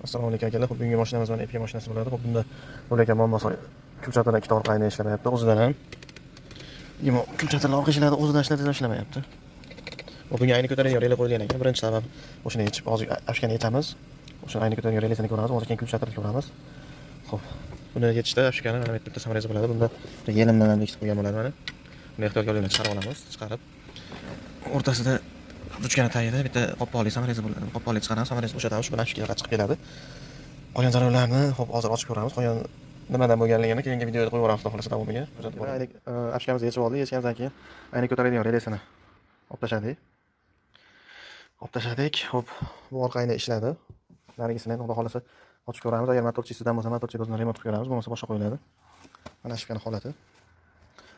Assalomu alaykum akalar. Bugungi mashinamiz mana EPA mashinasi bo'ladi. Xo'p, bunda bo'lakan muammosi kulchatirlar ikkita orqa ayna ishlamayapti. O'zidan ham kulchatirlar orqa ishladi, o'zidan ishlamayapti. Bunga ayni ko'taradigan relay qo'yilgan ekan. Birinchi sabab o'shani yechib, hozir afshkani yechamiz. O'sha ayni ko'taradigan relaysini ko'ramiz, hozir keyin kulchatirni ko'ramiz. Xo'p, buni yechishda afshkani mana bitta samarasi bo'ladi. Bunda yelimdan ham bekitib qo'ygan bo'ladi mana. Buni ehtiyotkorlik bilan chiqarib olamiz. Chiqarib o'rtasida ruchkani tagida bitta qopqonli samarasi bo'ladi. Qopqonli chiqaramiz, samarasi bo'shatamiz, shu bilan afshkaga chiqib keladi. Qolgan zararlarni hop hozir ochib ko'ramiz. Qolgan nimadan bo'lganligini keyingi videoda qo'yib yuboramiz, xohlasa davomiga. Ayni afshkamizni yechib oldik. Yechgandan keyin ayni ko'taradigan relaysini olib tashladik. Hop, bu orqa ayna ishladi. Narigisini ham xudo xolasa ochib ko'ramiz. Agar motorchisidan bo'lsa, motorchi o'zini remont qilib ko'ramiz, bo'lmasa boshqa qo'yiladi. Mana afshkani holati.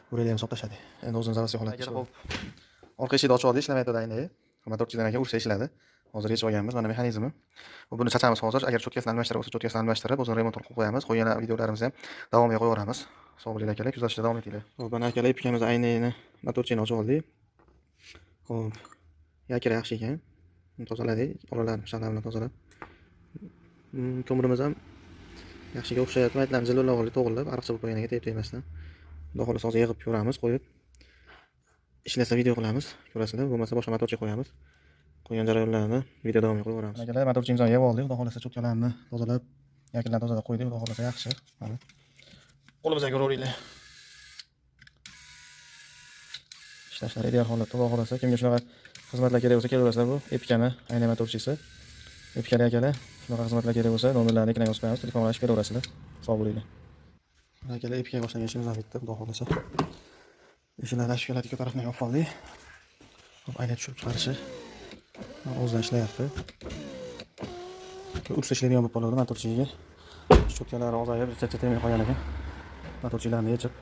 Bu relayni olib tashladik. Endi o'zini zavosiy holatiga. Hop, orqa eshikni ochib oldik, ishlamayapti ayni. Motorchidan aka ursa ishladi. Hozir yechib olganmiz, mana mexanizmi. Buni sachamiz hozir. Agar cho'tkasini almashtirib bo'lsa, cho'tkasini almashtirib, o'zini remont qilib qo'yamiz. Qolgan videolarimizni ham davomiga qo'yib yuboramiz. Sog' bo'linglar akalar, kuzatishda davom etinglar. Hop, mana akalar ipkamiz aynini, motorchini ochib oldik. Hop, yakira yaxshi ekan. Tozaladik, oralarni shag'al bilan tozalab. Ko'mirimiz ham yaxshiga o'xshayapti. Aytlarni jilvillab olib, to'g'rilab, ariqcha bo'lib qolganiga tegib-tegmasdan. Xudo xolasa hozir yig'ib ko'ramiz, qo'yib. Ishlasa video qilamiz, ko'rasizlar. Bo'lmasa boshqa motorchi qo'yamiz. Qo'ygan jarayonlarni video davomiga qo'yib yuboramiz. Akalar, motorchimizni yig'ib oldik. Xudo xolasa cho'tkalarni tozalab, yakunlarni tozalab qo'ydik. Xudo xolasa yaxshi. Mana. Qo'limizga ko'raveringlar. Ishlashlar ideal holatda. Xudo xolasa kimga shunaqa xizmatlar kerak bo'lsa, kelaverasizlar. Bu Epica'ni ayna motorchisi. Epica'li akalar, shunaqa xizmatlar kerak bo'lsa, nomerlarni ekranga yozib qo'yamiz, telefon orqali kelaverasizlar. Sog' bo'linglar. Akalar, Epica'ga boshlagan ishimiz ham bitta, xudo xolasa. Eshiklarni ashkalar ikki tarafdan yopib oldik. Hop, ayna tushirib chiqarishi o'zidan ishlayapti. Ursa ishlaydigan bo'lib qoladi motorchiga. Cho'tkalari ozayib, ichcha temir qolgan ekan. Motorchilarni yechib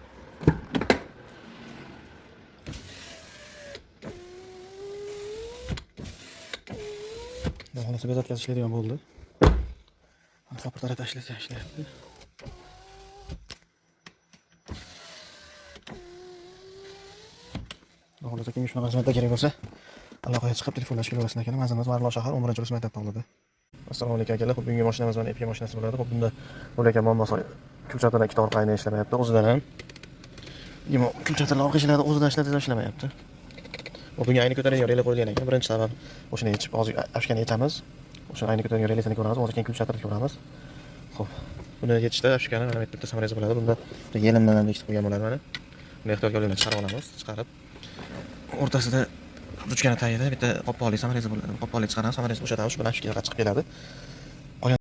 xohlasa bezatga ishlaydigan bo'ldi. Sapirlarga tashlasa ishlayapti. Xohlasa kimga shunaqa xizmatlar kerak bo'lsa, aloqaga chiqib telefonlashib kelaverasizlar akalar. Manzilimiz Marg'ilon shahar 11-o'sma maktab tomida. Assalomu alaykum akalar. Xo'p, bugungi mashinamiz mana EPA mashinasi bo'ladi. Xo'p, bunda bo'lakan muammosi kulchatirlar ikkita orqa ayna ishlamayapti. O'zidan ham kulchatirlar orqa ishladi, o'zidan ishlamayapti. Bunga ayni ko'taradigan relay qo'yilgan ekan. Birinchi sabab o'shani yechib, hozir afshkani yechamiz. O'sha ayni ko'taradigan relaysini ko'ramiz, hozir keyin kulchatirni ko'ramiz. Xo'p, buni yechishda afshkani mana bitta samarasi bo'ladi. Bunda yelimdan ham bekitib qo'ygan bo'ladi mana. Buni ehtiyotkorlik bilan chiqarib olamiz. Chiqarib o'rtasida ruchkani tagida bitta qopqonli samarasi bo'ladi. Qopqonli chiqaramiz, samarasi bo'shatamiz, shu bilan afshkaga chiqib keladi.